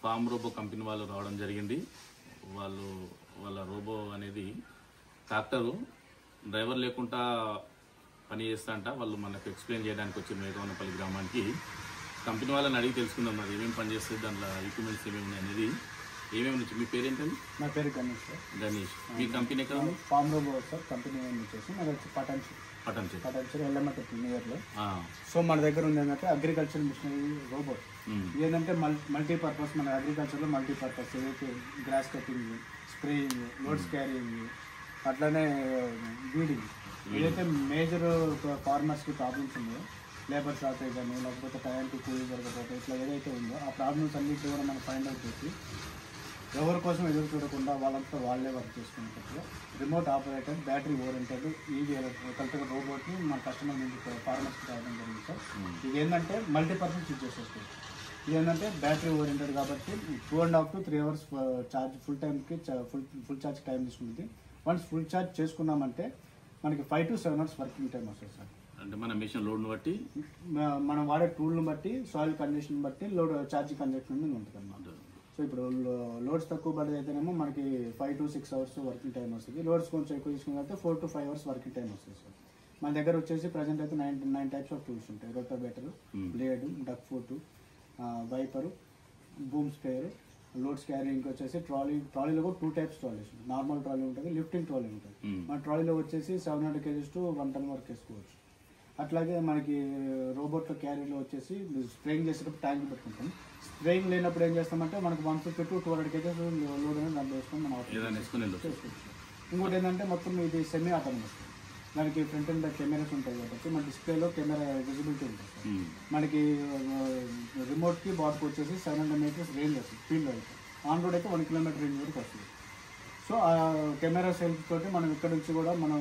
Form robo company వాళ్ళు రావడం జరిగింది. వాళ్ళ రోబో అనేది ట్రాక్టరు డ్రైవర్ లేకుండా పని చేస్తాంట. వాళ్ళు మనకు ఎక్స్ప్లెయిన్ చేయడానికి వచ్చి మేఘవనపల్లి గ్రామానికి కంపెనీ వాళ్ళని అడిగి తెలుసుకుందాం. మరి ఏమేమి పని చేస్తుంది, దాంట్లో ఎక్విప్మెంట్స్ ఏమేమి ఉన్నాయి అనేది. ఏమేమి నుంచి మీ పేరేంటండి? నా పేరు గణేష్ సార్. గణేష్. మీ కంపెనీ ఎక్కడ ఉంది? ఫామ్ రోబో సార్ కంపెనీ వచ్చేసి మాది వచ్చి పటాన్చేరు ఎల్లమట్ట నియర్లో. సో మన దగ్గర ఉంది ఏంటంటే అగ్రికల్చర్ మిషనరీ రోబోట్. ఏంటంటే మల్టీపర్పస్, మన అగ్రికల్చర్లో మల్టీపర్పస్ ఏదైతే gross cutting, spraying, loads carrying, అట్లానే వీడింగ్. ఏదైతే మేజర్ ఫార్మర్స్కి ప్రాబ్లమ్స్ ఉన్నాయో, లేబర్ షార్టేజ్ అని, లేకపోతే టైంకి కూలీ జరగకపోతే, ఇట్లా ఏదైతే ఉందో ఆ ప్రాబ్లమ్స్ అన్నింటి కూడా మనం ఫైండ్ అవుట్ చేసి ఎవరి కోసం ఎదురు చూడకుండా వాళ్ళంతా వాళ్ళే వర్క్ చేసుకునేటట్టుగా remote operated, battery oriented EV electrical రోబోట్ని మన కస్టమర్ నుంచి ఫార్మర్స్కి రావడం జరిగింది సార్. ఇది ఏంటంటే మల్టీపర్పస్ యూజ్ చేసేసుకోవచ్చు. ఇది ఏంటంటే బ్యాటరీ ఓరియంటెడ్ కాబట్టి 2.5 to 3 hours ఛార్జ్ ఫుల్ టైంకి ఫుల్ ఛార్జ్ టైం తీసుకుంటుంది. వన్స్ ఫుల్ ఛార్జ్ చేసుకున్నామంటే మనకి 5 to 7 hours వర్కింగ్ టైం వస్తుంది సార్. అంటే మన మిషన్ లోడ్ని బట్టి, మనం వాడే టూల్ని బట్టి, సాయిల్ కండిషన్ బట్టి లోడ్ ఛార్జింగ్ కన్జెక్షన్ అనేది ఉంటుంది అన్నమాట. సో ఇప్పుడు లోడ్స్ తక్కువ పడేది అయితేనేమో మనకి 5 to 6 hours వర్కింగ్ టైం వస్తుంది. లోడ్స్ కొంచెం ఎక్కువ తీసుకున్నట్లయితే 4 to 5 hours వర్కింగ్ టైం వస్తుంది సార్. మన దగ్గర వచ్చేసి ప్రజెంట్ అయితే 9 types ఆఫ్ టూల్స్ ఉంటాయి. Rotavator, blade, duck foot, wiper, boom sprayer, loads carrying వచ్చేసి ట్రాలీలో కూడా 2 types ట్రాలీస్ ఉంటాయి. నార్మల్ ట్రాలీ ఉంటుంది, లిఫ్టింగ్ ట్రాలీ ఉంటుంది. మన ట్రాలీలో వచ్చేసి 700 kgs to 1 ton వరకు వేసుకోవచ్చు. అట్లాగే మనకి రోబోట్లో క్యారీలో వచ్చేసి స్ప్రేయింగ్ చేసేటప్పుడు ట్యాంక్ పెట్టుకుంటాం. స్ప్రేయింగ్ లేనప్పుడు ఏం చేస్తామంటే మనకు 150 to 200 kgs లోడ్ అనేది దాంట్లో వేసుకొని మనం చేసుకోవచ్చు. ఇంకోటి ఏంటంటే మొత్తం ఇది సెమీ ఆటోమేటిక్. దానికి ఫ్రంట్ అండ్ బ్యాక్ కెమెరాస్ ఉంటాయి కాబట్టి మన డిస్ప్లేలో కెమెరా విజిబిలిటీ ఉంటుంది సార్. మనకి రిమోట్కి బాట్కి వచ్చేసి 700 meters రేంజ్ వస్తుంది. ఫీల్డ్ అయితే ఆన్ రోడ్ అయితే 1 kilometer రేంజ్ వరకు వస్తుంది. సో ఆ కెమెరా సెల్ఫ్ తోటి మనం ఇక్కడ నుంచి కూడా మనం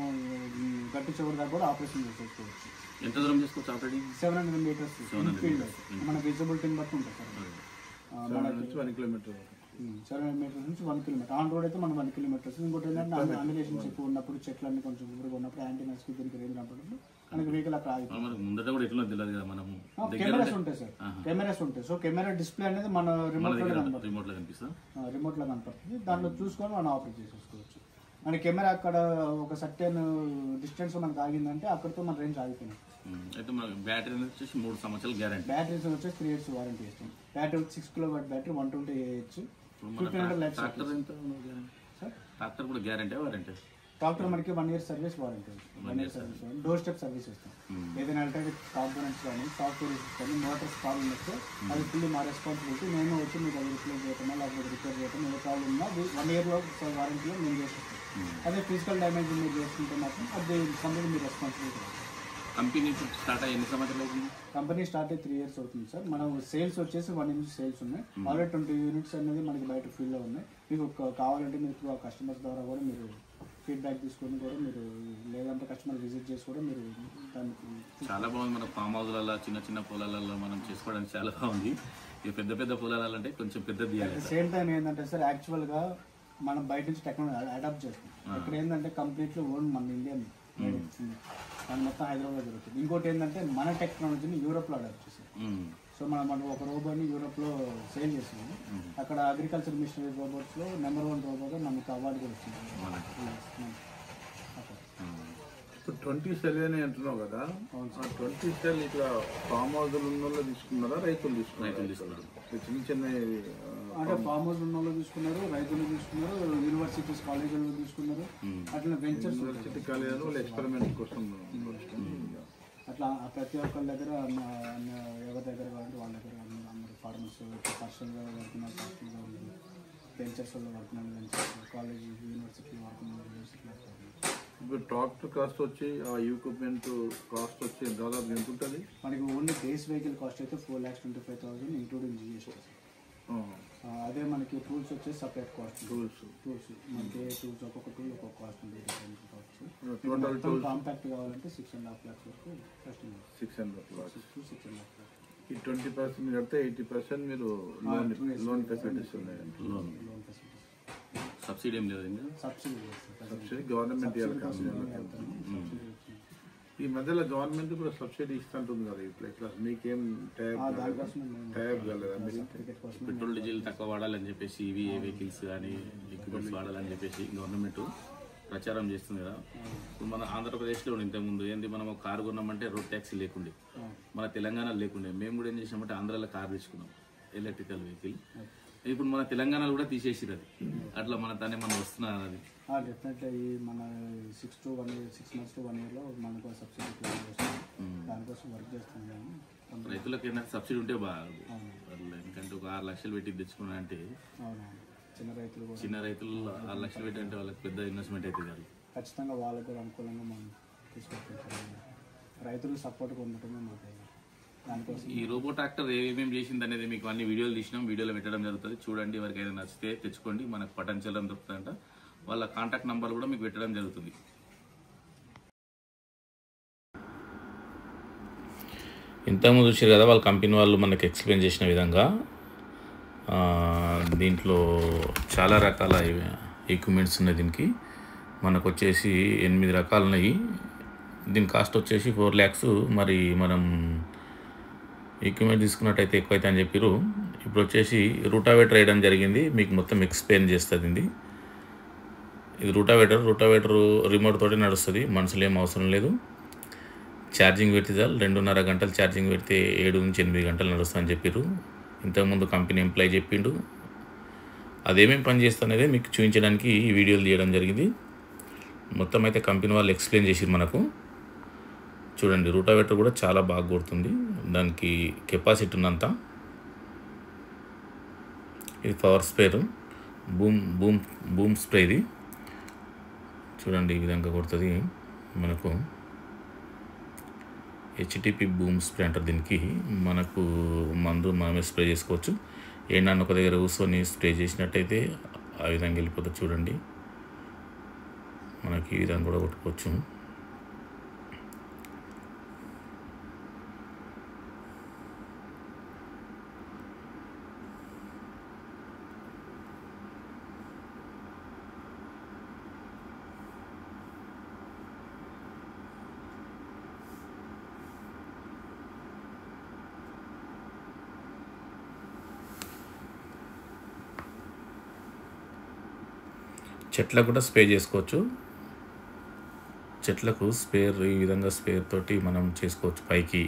గట్టి చివరి దాకా కూడా ఆపరేషన్ చేసుకోవచ్చు. ఎంత దూరం చేసుకోవచ్చు ఆపరేటింగ్? 700 meters ఫీల్డ్ మన విజిబిలిటీని బట్టి ఉంటుంది సార్. 700 నుంచి 1 kilometer 700 meters నుంచి 1 kilometer. ఆన్ రోడ్ అయితే మనం 1 kilometer. ఇంకోటి ఏంటంటే అమిలేషన్స్ ఎక్కువ ఉన్నప్పుడు, చెట్లు అన్ని కొంచెం ఊరుగా ఉన్నప్పుడు, యాంటీనాస్కి దీనికి రేంజ్ ఉన్నప్పుడు మనకి వెహికల్ అక్కడ ముందట కూడా ఎట్లా తెలియదు కదా. మనం కెమెరాస్ ఉంటాయి సార్, కెమెరాస్ ఉంటాయి. సో కెమెరా డిస్ప్లే అనేది మన రిమోట్లో కనపడుతుంది. దాంట్లో చూసుకొని మనం ఆపరేట్ చేసేసుకోవచ్చు. మన కెమెరా అక్కడ ఒక సర్టెన్ డిస్టెన్స్ మనకు ఆగిందంటే అక్కడితో మన రేంజ్ ఆగిపోయింది. అయితే మన బ్యాటరీ వచ్చేసి 3 సంవత్సరాలు గ్యారెంటీ. బ్యాటరీస్ వచ్చేసి 3 years వారంటీ ఇస్తాం. Battery 6 kW battery, 120 AH, 1500 life. Tractor కూడా గ్యారెంటీ వారంటీ? ట్రాక్టర్ మనకి 1 year service warranty, 1 year service, door step service ఇస్తాం. ఏదైనా ఎలక్ట్రిక్ కాంపోనెంట్స్ కానీ, సాఫ్ట్వేర్ కానీ, మోటార్స్ ప్రాబ్లమ్ వస్తే అది ఫుల్లీ మా రెస్పాన్సిబిలిటీ. మేము వచ్చి మీకు అది రిప్లేస్ చేయటమో లేకపోతే రిపేర్ చేయటం ఏ ప్రాబ్లం ఉన్నా 1 year వారంటీలో మేము చేసేస్తాం. అదే ఫిజికల్ డ్యామేజ్ మీరు చేసుకుంటే మాత్రం అది కంపెనీ మీ రెస్పాన్సిబిలిటీ. కంపెనీ స్టార్ట్ అయ్యి ఎన్ని సంవత్సరాలు అవుతుంది? కంపెనీ స్టార్ట్ అయ్యి 3 years అవుతుంది సార్. మనం సేల్స్ వచ్చేసి 1 unit సేల్స్ ఉన్నాయి. ఆల్రెడీ 20 units అనేది మనకి బయట ఫీల్డ్లో ఉన్నాయి. మీకు కావాలంటే మీరు ఆ కస్టమర్స్ ద్వారా కూడా మీరు ఫీడ్బ్యాక్ తీసుకొని కూడా మీరు, లేదంటే కస్టమర్ విజిట్ చేసి కూడా మీరు దానికి. చాలా బాగుంది. మన ఫామ్ హౌస్లలో, చిన్న చిన్న పొలాలలో మనం చేసుకోవడానికి చాలా బాగుంది. ఇక పెద్ద పెద్ద పొలాలు అంటే కొంచెం పెద్దది. సేమ్ టైం ఏంటంటే సార్, యాక్చువల్గా మనం బయట నుంచి టెక్నాలజీ అడాప్ట్ చేస్తాం. ఇక్కడ ఏంటంటే కంప్లీట్లీ ఓన్ మన ఇండియన్ దాని మొత్తం హైదరాబాద్ జరుగుతుంది. ఇంకోటి ఏంటంటే మన టెక్నాలజీని యూరోప్లో అడాప్ట్ చేసాం. సో మనం ఒక రోబోని యూరోప్లో సేల్ చేసాము. అక్కడ అగ్రికల్చర్ మిషనరీ రోబోట్స్లో నెంబర్ 1 రోబోగా మనకు అవార్డు కూడా వచ్చింది. ఇప్పుడు 20 cell అని అంటున్నావు కదా, 20 cell ఇక్కడ ఫామ్ హౌస్ ఉన్న వాళ్ళు తీసుకున్నారా, రైతులు తీసుకున్నారు? చిన్న చిన్న అంటే ఫామ్ హౌస్ ఉన్న వాళ్ళు తీసుకున్నారు, రైతులు తీసుకున్నారు, యూనివర్సిటీస్ కాలేజీలో తీసుకున్నారు. అట్లా వెంచర్స్ యూనివర్సిటీ కాలేజీలో వాళ్ళు ఎక్స్పెరిమెంట్ కోసం అట్లా ప్రతి ఒక్కరి దగ్గర ఎవరి దగ్గర కావాలంటే వాళ్ళ దగ్గర అందరూ ఫార్మర్స్ పర్సనల్గా వర్కున్నారు, పర్సనల్గా ఉన్నారు, వెంచర్స్ వాళ్ళు వర్కున్నారు, వెంచర్స్ కాలేజీ యూనివర్సిటీ వర్కున్నారు, యూనివర్సిటీ. ఇప్పుడు ట్రాక్టర్ కాస్ట్ వచ్చి ఆ ఎక్విప్మెంట్ కాస్ట్ వచ్చి దాదాపు ఎంత ఉంటుంది మనకి? ఓన్లీ బేస్ వెహికల్ కాస్ట్ అయితే 4,25,000 ఇంక్లూడింగ్ GST. అదే మనకి టూల్స్ వచ్చేసి సపరేట్ కాస్ట్. టూల్స్ మనకి టూల్స్ ఒక్కొక్క టూల్ ఒక్కొక్క కాస్ట్ ఉంటుంది. టోటల్ కాంపాక్ట్ కావాలంటే 6.5 lakhs వరకు కస్టమర్. 6.5 lakhs. 6.5 lakhs. ఈ 20% కడితే 80% మీరు లోన్ ఫెసిలిటీస్ ఉన్నాయి. లోన్ ఫెసిలిటీస్ సబ్సిడీ ఏం లేదు? సబ్సిడీ గవర్నమెంట్ ఈ మధ్యలో గవర్నమెంట్ కూడా సబ్సిడీ ఇస్తుంటుంది కదా ఇట్లా మీకేం ట్యాబ్ కాలేదా మీరు? పెట్రోల్ డీజిల్ తక్కువ వాడాలని చెప్పేసి ఇవి వెహికల్స్ కానీ ఎక్విప్మెంట్స్ వాడాలని చెప్పేసి గవర్నమెంట్ ప్రచారం చేస్తుంది కదా. ఇప్పుడు మన ఆంధ్రప్రదేశ్లో ఇంతకుముందు ఏంది, మనం ఒక కారు కొన్నామంటే రోడ్ ట్యాక్సీ లేకుండే, మన తెలంగాణలో లేకుండే. మేము కూడా ఏం చేసినామంటే ఆంధ్రాలో కారు తెచ్చుకున్నాం, ఎలక్ట్రికల్ వెహికల్. ఇప్పుడు మన తెలంగాణలో కూడా తీసేసిరు అది. అట్లా మన దాన్ని మనం వస్తున్నారు అది. డెఫినెట్లీ ఈ మన 6 months to 1 year మనకు సబ్సిడీ దానికోసం వర్క్ చేస్తున్నాము. రైతులకు ఏదైనా సబ్సిడీ ఉంటే బాగా, ఎందుకంటే ఒక 6 లక్షలు పెట్టి తెచ్చుకున్నా అంటే చిన్న రైతులు 6 లక్షలు పెట్టి అంటే వాళ్ళకి పెద్ద ఇన్వెస్ట్మెంట్ అయితే కాదు. ఖచ్చితంగా వాళ్ళకు కూడా అనుకూలంగా మనం తీసుకొచ్చాం. రైతులు సపోర్ట్గా ఉండటమే మాకు దానికోసం. ఈ రోబో ట్రాక్టర్ ఏమేమి చేసింది అనేది మీకు అన్ని వీడియోలు తీసినాం, వీడియోలో పెట్టడం జరుగుతుంది. చూడండి, ఎవరికైనా నచ్చితే తెచ్చుకోండి. మనకు పటాన్చెల్లం దొరుకుతుందంట. వాళ్ళ కాంటాక్ట్ నెంబర్ కూడా మీకు పెట్టడం జరుగుతుంది. ఇంతకుముందు చూసారు కదా, వాళ్ళ కంపెనీ వాళ్ళు మనకు ఎక్స్ప్లెయిన్ చేసిన విధంగా దీంట్లో చాలా రకాల ఎక్విప్మెంట్స్ ఉన్నాయి. దీనికి మనకు వచ్చేసి 8 రకాలు ఉన్నాయి. దీని కాస్ట్ వచ్చేసి 4 lakhs. మరి మనం ఎక్విప్మెంట్ తీసుకున్నట్టయితే ఎక్కువైతే అని చెప్పారు. ఇప్పుడు వచ్చేసి రూటావేటర్ వేయడం జరిగింది, మీకు మొత్తం ఎక్స్ప్లెయిన్ చేస్తుంది. ఇది రూటావేటర్ రిమోట్ తోటి నడుస్తుంది, మనుషులు ఏం అవసరం లేదు. ఛార్జింగ్ పెడితే 2.5 గంటలు ఛార్జింగ్ పెడితే 7 నుంచి 8 గంటలు నడుస్తుందని చెప్పారు. ఇంతకుముందు కంపెనీ ఎంప్లాయ్ చెప్పిండు. అదేమేమి పని చేస్తుందనేది మీకు చూపించడానికి ఈ వీడియోలు తీయడం జరిగింది. మొత్తం అయితే కంపెనీ వాళ్ళు ఎక్స్ప్లెయిన్ చేసిరు మనకు. చూడండి, రూటావేటర్ కూడా చాలా బాగా కొడుతుంది. దానికి కెపాసిటీ ఉన్నంత. ఇది పవర్ స్ప్రేర్, బూమ్ స్ప్రే. ఇది చూడండి, ఈ విధంగా కొడుతుంది మనకు. HTP బూమ్ స్ప్రే అంటారు దీనికి. మనకు మందు మనమే స్ప్రే చేసుకోవచ్చు. ఏంటన్న ఒక దగ్గర కూర్చొని స్ప్రే చేసినట్టయితే ఆ విధంగా వెళ్ళిపోతుంది. చూడండి, మనకి ఈ విధంగా కూడా కొట్టుకోవచ్చు. చెట్లకు కూడా స్ప్రే చేసుకోవచ్చు. చెట్లకు స్పేర్ ఈ విధంగా స్పేర్ తోటి మనం చేసుకోవచ్చు. పైకి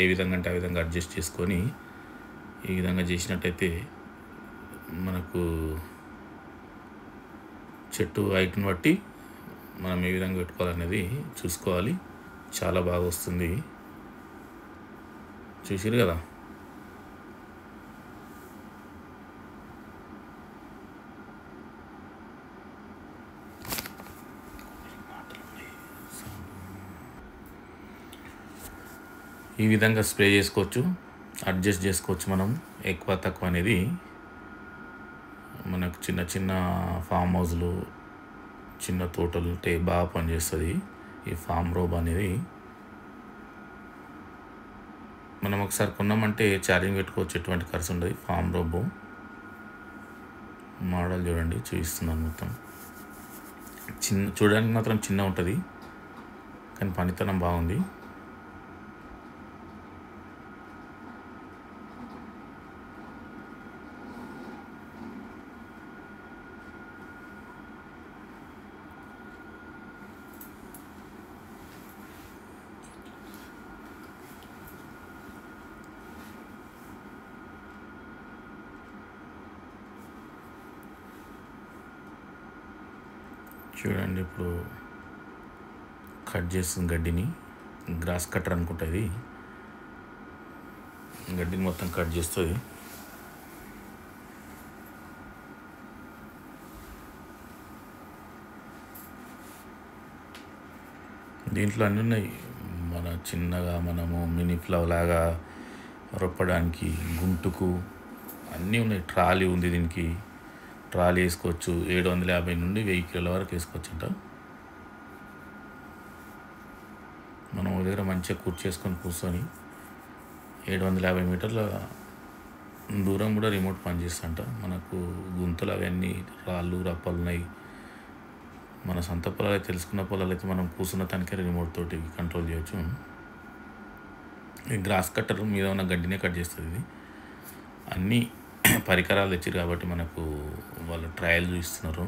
ఏ విధంగా అంటే ఆ విధంగా అడ్జస్ట్ చేసుకొని ఈ విధంగా చేసినట్టయితే మనకు చెట్టు హైట్ని బట్టి మనం ఏ విధంగా పెట్టుకోవాలనేది చూసుకోవాలి. చాలా బాగా వస్తుంది. చూసారు కదా. ఈ విధంగా స్ప్రే చేసుకోవచ్చు, అడ్జస్ట్ చేసుకోవచ్చు మనం. ఎక్కువ తక్కువ అనేది మనకు చిన్న చిన్న ఫామ్ హౌస్లు, చిన్న తోటలు ఉంటే బాగా పనిచేస్తుంది ఈ ఫామ్ రోబో అనేది. మనం ఒకసారి కొన్నామంటే ఛార్జింగ్ పెట్టుకోవచ్చు, ఎటువంటి ఖర్చు ఉండదు. ఫామ్ రోబో మోడల్ చూడండి, చూపిస్తున్నాను మొత్తం. చూడడానికి మాత్రం చిన్న ఉంటుంది, కానీ పనితనం బాగుంది. చూడండి, ఇప్పుడు కట్ చేస్తుంది గడ్డిని. గ్రాస్ కట్టర్ అనుకుంటా ఇది. గడ్డిని మొత్తం కట్ చేస్తుంది. దీంట్లో అన్నీ ఉన్నాయి. మన చిన్నగా మనము మినీ ఫ్లవ్ లాగా రొప్పడానికి, గుంటుకు అన్నీ ఉన్నాయి. ట్రాలీ ఉంది దీనికి. ట్రాలీ వేసుకోవచ్చు. 750 నుండి 1000 కిలోల వరకు వేసుకోవచ్చు అంట. మనం ఒక దగ్గర మంచిగా కూర్చొని 750 మీటర్ల దూరం కూడా రిమోట్ పనిచేస్తుంట. మనకు గుంతలు అవన్నీ రాళ్ళు రప్పలు ఉన్నాయి. మన సొంత పొలాలు తెలుసుకున్న పొలాలు అయితే మనం కూర్చున్న తనకే రిమోట్ తోటి కంట్రోల్ చేయొచ్చు. ఈ గ్రాస్ కట్టర్ మీద ఉన్న గడ్డినే కట్ చేస్తుంది. ఇది అన్నీ పరికరాలు తెచ్చారు కాబట్టి మనకు వాళ్ళు ట్రయల్ చూస్తున్నారు.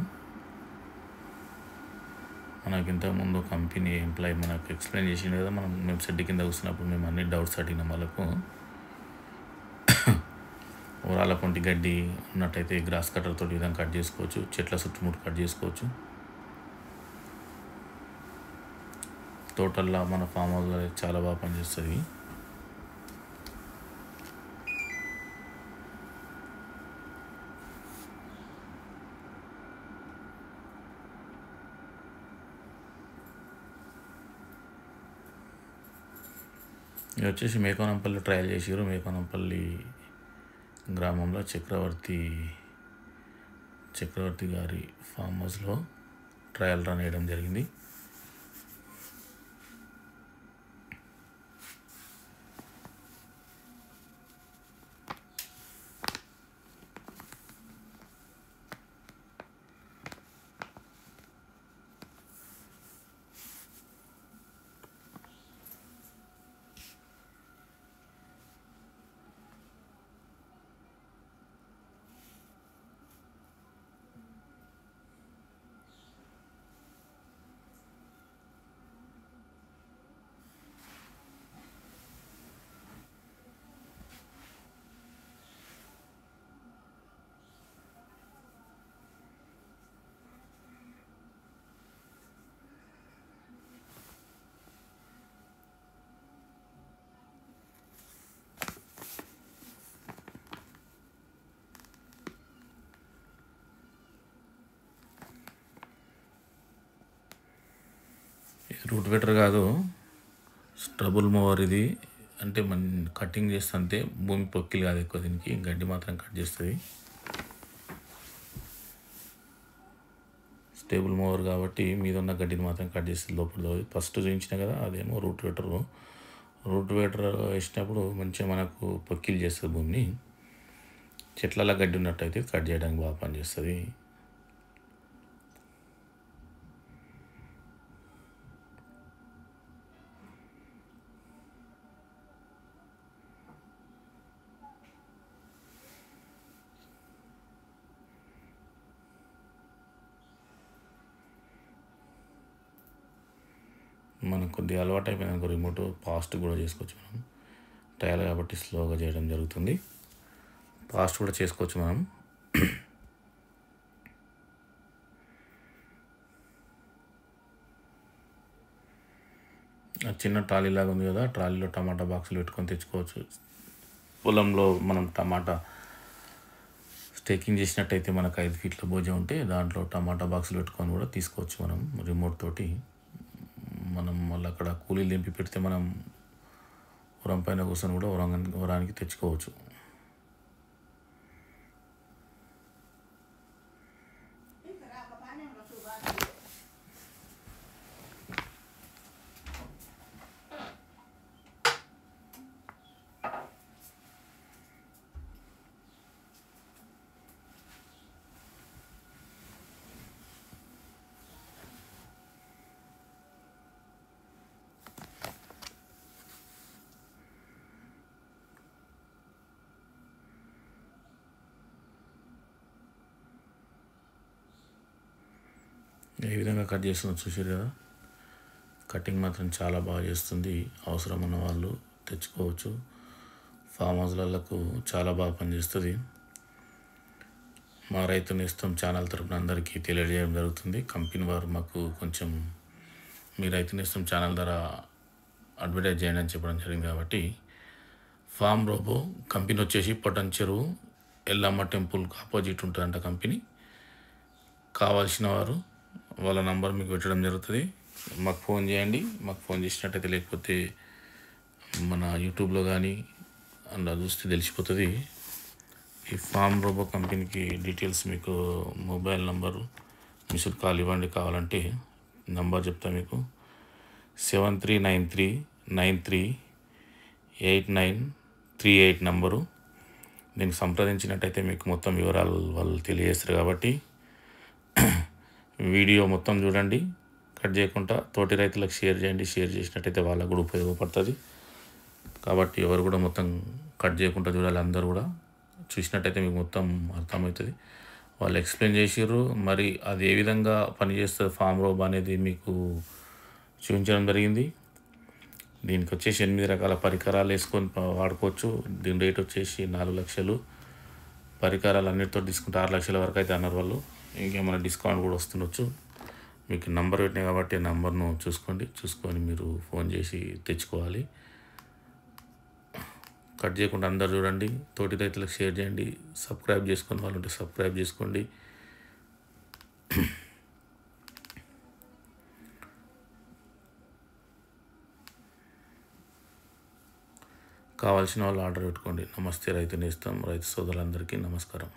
మనకి ఇంతకుముందు కంపెనీ ఎంప్లాయీ మనకు ఎక్స్ప్లెయిన్ చేసింది కదా, మేము షెడ్ కింద కూర్చున్నప్పుడు మేము అన్ని డౌట్స్ అడిగినాం వాళ్ళకు. ఓరాల పొంటి గడ్డి ఉన్నట్టయితే గ్రాస్ కట్టర్ తోటి విధంగా కట్ చేసుకోవచ్చు, చెట్ల చుట్టుముట్టు కట్ చేసుకోవచ్చు. టోటల్గా మన ఫామ్ హౌస్లో చాలా బాగా పనిచేస్తుంది. ఇది వచ్చేసి మేకోనంపల్లి ట్రయల్ చేసారు. మేకోనంపల్లి గ్రామంలో చక్రవర్తి గారి ఫామ్ హౌస్లో ట్రయల్ రన్ వేయడం జరిగింది. ఇది రూట్ వెటర్ కాదు, స్ట్రబుల్ మోవర్. ఇది అంటే మన కటింగ్ చేస్తుంటే భూమి పొక్కిలు కాదు ఎక్కువ, దీనికి గడ్డి మాత్రం కట్ చేస్తుంది. స్టేబుల్ మోవర్ కాబట్టి మీద ఉన్న గడ్డిని మాత్రం కట్ చేస్తుంది లోపల. ఫస్ట్ చూపించిన కదా అదేమో రూట్ వెటర్. రూట్ వెటర్ వేసినప్పుడు మంచిగా మనకు పొక్కిలు చేస్తుంది భూమిని. చెట్లలో గడ్డి ఉన్నట్టయితే కట్ చేయడానికి బాగా పనిచేస్తుంది. మనకు కొద్దిగా అలవాటు అయిపోయినాక రిమోట్ ఫాస్ట్ కూడా చేసుకోవచ్చు. మనం ట్రయల్ కాబట్టి స్లోగా చేయడం జరుగుతుంది, ఫాస్ట్ కూడా చేసుకోవచ్చు మనం. చిన్న ట్రాలీ లాగా ఉంది కదా, ట్రాలీలో టమాటా బాక్సులు పెట్టుకొని తెచ్చుకోవచ్చు. పొలంలో మనం టమాటా స్టేకింగ్ చేసినట్టయితే మనకు 5 ఫీట్ల బోజ ఉంటే దాంట్లో టమాటా బాక్సులు పెట్టుకొని కూడా తీసుకోవచ్చు మనం రిమోట్ తోటి. మనం మళ్ళీ అక్కడ కూలీలు దింపి పెడితే మనం ఉరం పైన కూర్చొని కూడా ఉరానికి తెచ్చుకోవచ్చు. ఏ విధంగా కట్ చేస్తుందో చూసారు కదా. కటింగ్ మాత్రం చాలా బాగా చేస్తుంది. అవసరం ఉన్న వాళ్ళు తెచ్చుకోవచ్చు. ఫామ్ హౌస్లకు చాలా బాగా పనిచేస్తుంది. మా రైతు నేస్తం ఛానల్ తరపున అందరికీ తెలియజేయడం జరుగుతుంది. కంపెనీ వారు మాకు కొంచెం మీ రైతు నేస్తం ఛానల్ ద్వారా అడ్వర్టైజ్ చేయండి అని చెప్పడం జరిగింది. కాబట్టి ఫామ్ రోబో కంపెనీ వచ్చేసి పొటన్ చెరువు ఎల్లమ్మ టెంపుల్ ఆపోజిట్ ఉంటుందంట కంపెనీ. కావాల్సిన వారు వాళ్ళ నంబర్ మీకు పెట్టడం జరుగుతుంది. మాకు ఫోన్ చేయండి. మాకు ఫోన్ చేసినట్టయితే, లేకపోతే మన యూట్యూబ్లో కానీ అందులో చూస్తే తెలిసిపోతుంది. ఈ ఫామ్ రోబో కంపెనీకి డీటెయిల్స్ మీకు మొబైల్ నంబరు మిస్డ్ కాల్ ఇవ్వండి. కావాలంటే నంబర్ చెప్తా మీకు 7393938938 నంబరు. దీనికి సంప్రదించినట్టయితే మీకు మొత్తం వివరాలు వాళ్ళు తెలియజేస్తారు. కాబట్టి వీడియో మొత్తం చూడండి, కట్ చేయకుండా తోటి రైతులకు షేర్ చేయండి. షేర్ చేసినట్టయితే వాళ్ళకు కూడా ఉపయోగపడుతుంది. కాబట్టి ఎవరు కూడా మొత్తం కట్ చేయకుండా చూడాలి. అందరూ కూడా చూసినట్టయితే మీకు మొత్తం అర్థమవుతుంది. వాళ్ళు ఎక్స్ప్లెయిన్ చేసారు. మరి అది ఏ విధంగా పనిచేస్తుంది ఫామ్ రోబో అనేది మీకు చూపించడం జరిగింది. దీనికి వచ్చేసి 8 రకాల పరికరాలు వేసుకొని వాడుకోవచ్చు. దీని రేట్ వచ్చేసి 4 లక్షలు. పరికరాలు అన్నిటితో తీసుకుంటే 6 లక్షల వరకు అయితే అన్నారు వాళ్ళు. ఇంకేమైనా డిస్కౌంట్ కూడా వస్తుండొచ్చు. మీకు నంబర్ పెట్టినాయి కాబట్టి నంబర్ను చూసుకొని మీరు ఫోన్ చేసి తెచ్చుకోవాలి. కట్ చేయకుండా అందరు చూడండి, తోటి రైతులకు షేర్ చేయండి. సబ్స్క్రైబ్ చేసుకుని వాళ్ళు ఉంటే సబ్స్క్రైబ్ చేసుకోండి. కావాల్సిన వాళ్ళు ఆర్డర్ పెట్టుకోండి. నమస్తే రైతు నేస్తం. రైతు సోదరులందరికీ నమస్కారం.